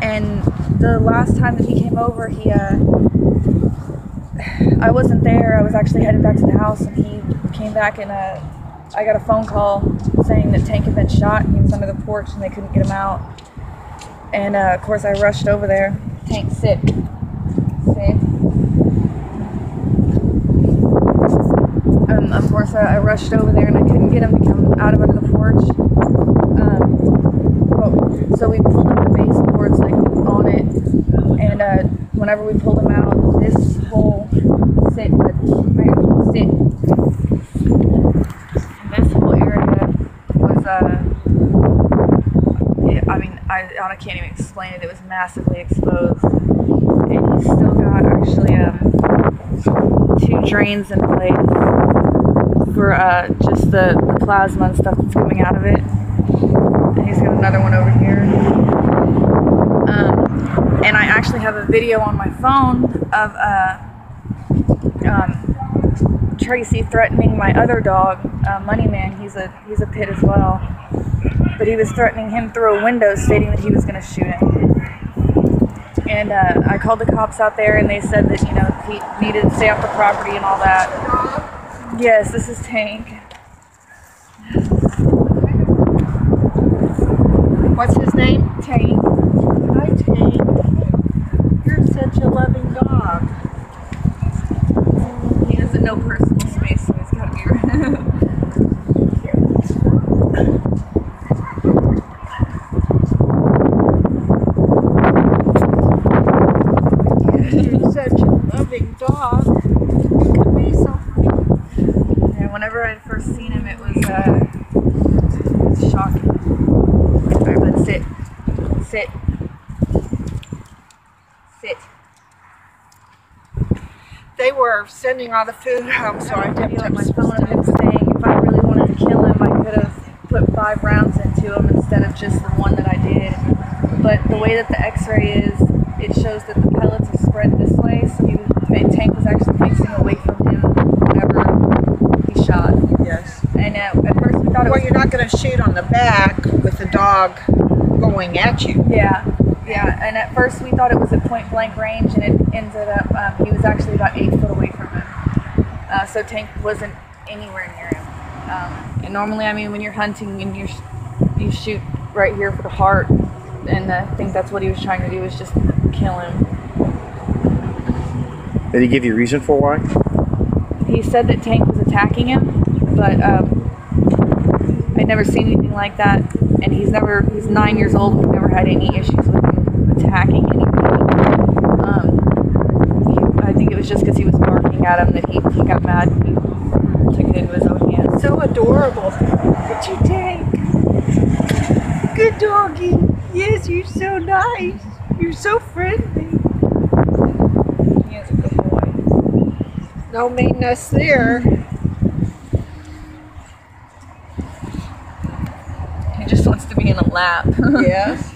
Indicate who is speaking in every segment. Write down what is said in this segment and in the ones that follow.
Speaker 1: And the last time that he came over, I wasn't there. I was actually headed back to the house, and he came back, and I got a phone call saying that Tank had been shot, and he was under the porch, and they couldn't get him out. And of course, I rushed over there. Tank, sit. Sit. Of course, I rushed over there, and I couldn't get him to come out of under the porch. So we pulled up the baseboards like on it, and whenever we pulled him out, this whole sit. This whole area was I can't even explain it. It was massively exposed, and he's still got actually 2 drains in place for just the plasma and stuff that's coming out of it. And he's got another one over here. And I actually have a video on my phone of Tracy threatening my other dog, Moneyman. He's a pit as well. But he was threatening him through a window, stating that he was going to shoot him. And I called the cops out there, and they said that, you know, he needed to stay off the property and all that. Yes, this is Tank.
Speaker 2: What's his name?
Speaker 1: Tank.
Speaker 2: Hi, Tank. You're such a loving dog.
Speaker 1: He doesn't know personal space, so he's got to be
Speaker 2: You're such a loving dog. You could be something.
Speaker 1: Yeah, whenever I first seen him, it was shocking. Alright, but sit. Sit. Sit.
Speaker 2: They were sending all the food home, so I didn't
Speaker 1: on my phone of him saying if I really wanted to kill him, I could have put 5 rounds into him instead of just the one that I did. But the way that the x-ray is, it shows that the pellets are spread this way, so Tank was actually facing away from him whenever he shot.
Speaker 2: Yes.
Speaker 1: And at first we thought it was...
Speaker 2: Well, you're not going to shoot on the back with the dog going at you.
Speaker 1: Yeah. Yeah, and at first we thought it was at point blank range, and it ended up, he was actually about 8 foot away from him. So Tank wasn't anywhere near him. And normally, I mean, when you're hunting and you shoot right here for the heart, and I think that's what he was trying to do, was just kill him.
Speaker 3: Did he give you a reason for why?
Speaker 1: He said that Tank was attacking him, but I'd never seen anything like that, and he's 9 years old, we've never had any issues with him attacking anything. I think it was just because he was barking at him that he got mad and he took it into his own hands.
Speaker 2: So adorable. Look at you, Tank. Good doggy. Yes, you're so nice. You're so friendly.
Speaker 1: He is a good boy.
Speaker 2: No meanness there.
Speaker 1: He just wants to be in a lap.
Speaker 2: Yes.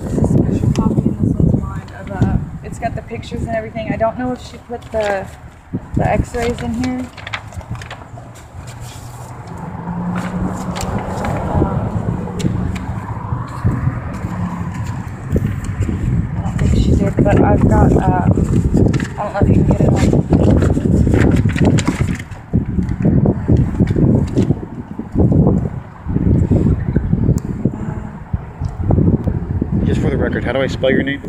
Speaker 1: This is a special copy, and this one's mine. It's got the pictures and everything. I don't know if she put the x-rays in here. I don't think she did, but I've got, I don't know if you can get it on.
Speaker 3: Just for the record, how do I spell your name?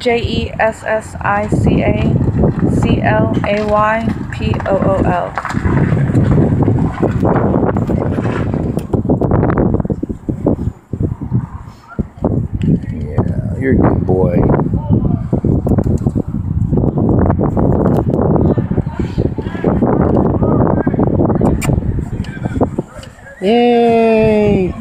Speaker 1: JESSICACLAYPOOL.
Speaker 3: Yeah, you're a good boy. Yay!